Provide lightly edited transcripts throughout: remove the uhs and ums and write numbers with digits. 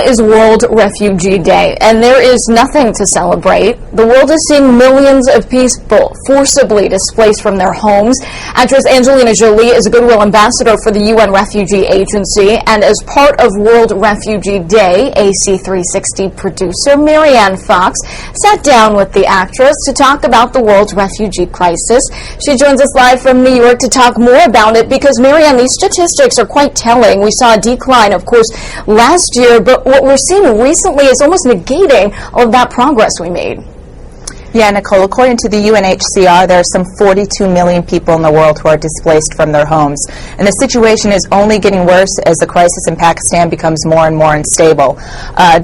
is World Refugee Day, and there is nothing to celebrate. The world is seeing millions of people forcibly displaced from their homes. Actress Angelina Jolie is a Goodwill ambassador for the UN Refugee Agency, and as part of World Refugee Day, AC360 producer Marianne Fox sat down with the actress to talk about the world's refugee crisis. She joins us live from New York to talk more about it because, Marianne, these statistics are quite telling. We saw a decline, of course, last year, but what we're seeing recently is almost negating all of that progress we made. Yeah, Nicole, according to the UNHCR, there are some 42 million people in the world who are displaced from their homes. And the situation is only getting worse as the crisis in Pakistan becomes more and more unstable.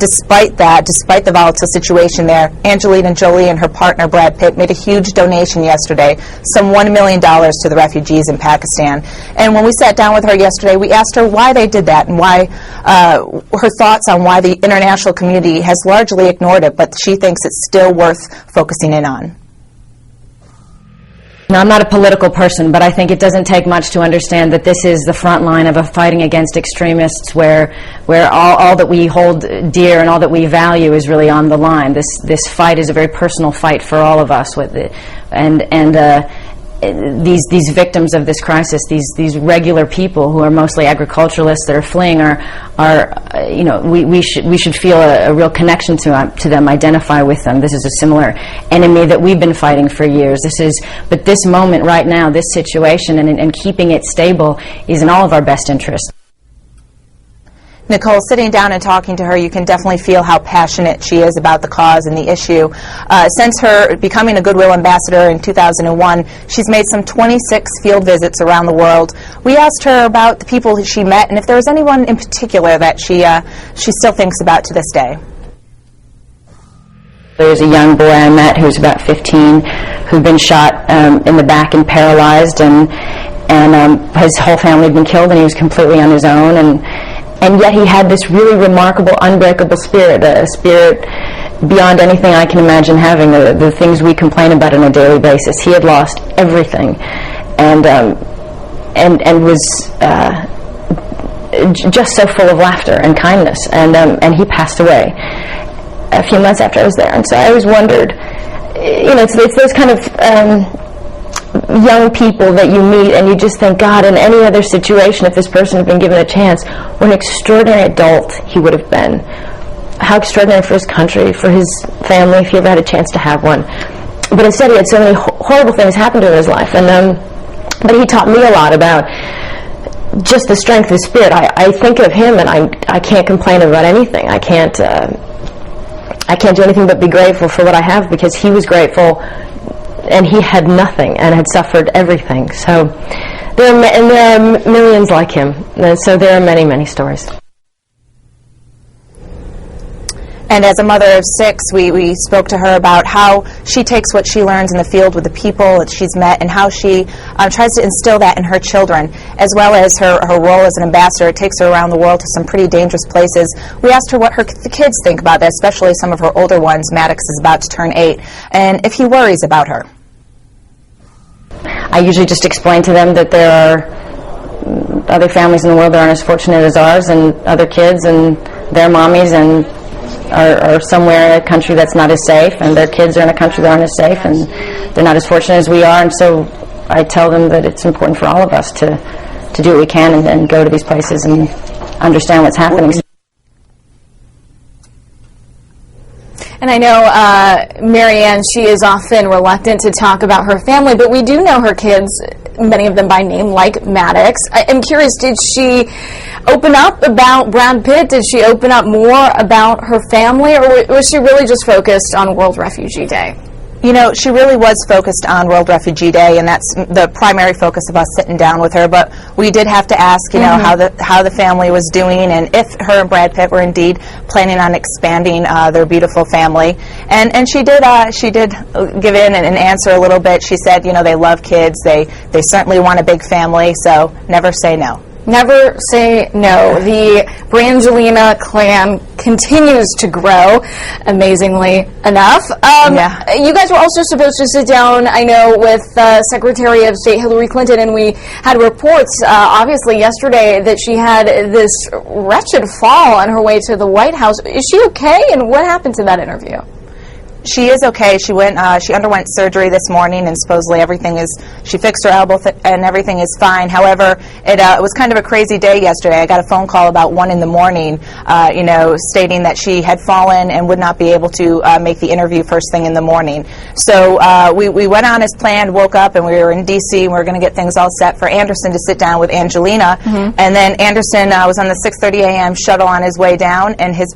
Despite the volatile situation there, Angelina Jolie and her partner Brad Pitt made a huge donation yesterday, some $1 million to the refugees in Pakistan. And when we sat down with her yesterday, we asked her why they did that and why her thoughts on why the international community has largely ignored it, but she thinks it's still worth focusing in on. Now, I'm not a political person, but I think it doesn't take much to understand that this is the front line of a fighting against extremists where all that we hold dear and all that we value is really on the line. This fight is a very personal fight for all of us, with it. These victims of this crisis, these regular people who are mostly agriculturalists that are fleeing, we should feel a real connection to them, identify with them. This is a similar enemy that we've been fighting for years. But this moment right now, this situation, and keeping it stable is in all of our best interest. Nicole, sitting down and talking to her, you can definitely feel how passionate she is about the cause and the issue. Since her becoming a Goodwill ambassador in 2001, she's made some 26 field visits around the world. We asked her about the people that she met and if there was anyone in particular that she still thinks about to this day. There was a young boy I met who was about 15 who'd been shot in the back and paralyzed, and his whole family had been killed, and he was completely on his own. And yet he had this really remarkable, unbreakable spirit, a spirit beyond anything I can imagine having, the things we complain about on a daily basis. He had lost everything and was just so full of laughter and kindness. And he passed away a few months after I was there. And so I always wondered, it's those kind of young people that you meet and you just think, God, in any other situation, if this person had been given a chance, what an extraordinary adult he would have been. How extraordinary for his country, for his family, if he ever had a chance to have one. But instead he had so many horrible things happen to him in his life. But he taught me a lot about just the strength of his spirit. I think of him and I can't complain about anything. I can't do anything but be grateful for what I have, because he was grateful and he had nothing and had suffered everything. So there are millions like him. And so there are many, many stories. And as a mother of 6, we spoke to her about how she takes what she learns in the field with the people that she's met and how she tries to instill that in her children, as well as her role as an ambassador. It takes her around the world to some pretty dangerous places. We asked her what the kids think about that, especially some of her older ones. Maddox is about to turn 8, and if he worries about her. I usually just explain to them that there are other families in the world that aren't as fortunate as ours, and other kids and their mommies and are somewhere in a country that's not as safe, and their kids are in a country that aren't as safe, and they're not as fortunate as we are. And so I tell them that it's important for all of us to do what we can and go to these places and understand what's happening. And I know Marianne, she is often reluctant to talk about her family, but we do know her kids, many of them by name, like Maddox. I'm curious, did she open up about Brad Pitt? Did she open up more about her family, or was she really just focused on World Refugee Day? You know, she really was focused on World Refugee Day, and that's the primary focus of us sitting down with her. But we did have to ask, you know, how the family was doing, and if her and Brad Pitt were indeed planning on expanding their beautiful family. And she did give in and answer a little bit. She said, you know, they love kids. They certainly want a big family, so never say no. Never say no. The Brangelina clan continues to grow, amazingly enough. You guys were also supposed to sit down, I know, with Secretary of State Hillary Clinton, and we had reports, obviously, yesterday that she had this wretched fall on her way to the White House. Is she okay, and what happened to that interview? She is okay. She underwent surgery this morning, and supposedly she fixed her elbow and everything is fine. However, it was kind of a crazy day yesterday. I got a phone call about 1 in the morning, stating that she had fallen and would not be able to make the interview first thing in the morning. So we went on as planned, woke up, and we were in D.C. and we were going to get things all set for Anderson to sit down with Angelina. And then Anderson was on the 6:30 a.m. shuttle on his way down, and his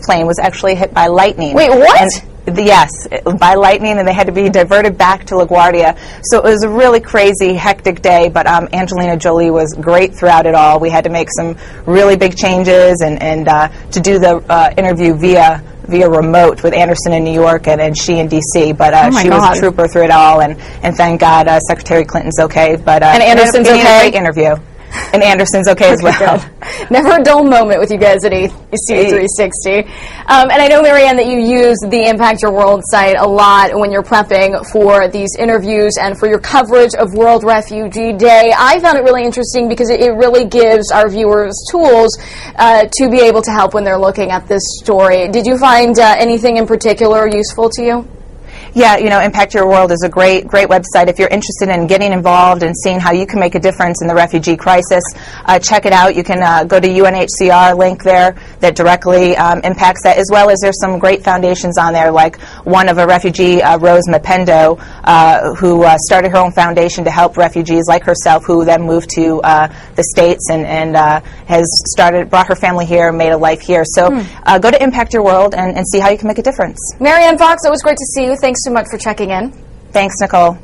plane was actually hit by lightning. Wait, what? Yes, by lightning, and they had to be diverted back to LaGuardia. So it was a really crazy, hectic day, but Angelina Jolie was great throughout it all. We had to make some really big changes and to do the interview via remote with Anderson in New York and she in D.C., but she was a trooper through it all, and thank God Secretary Clinton's okay. But and Anderson's okay? A great interview. And Anderson's okay as well. Never a dull moment with you guys at AC360. And I know, Marianne, that you use the Impact Your World site a lot when you're prepping for these interviews and for your coverage of World Refugee Day. I found it really interesting because it really gives our viewers tools to be able to help when they're looking at this story. Did you find anything in particular useful to you? Yeah, Impact Your World is a great website. If you're interested in getting involved and seeing how you can make a difference in the refugee crisis, check it out. You can go to UNHCR link there that directly impacts that, as well as there's some great foundations on there, like one of a refugee, Rose Mapendo, who started her own foundation to help refugees like herself, who then moved to the States and has brought her family here and made a life here. So go to Impact Your World and see how you can make a difference. Marianne Fox, it was great to see you. Thanks so much for checking in. Thanks, Nicole.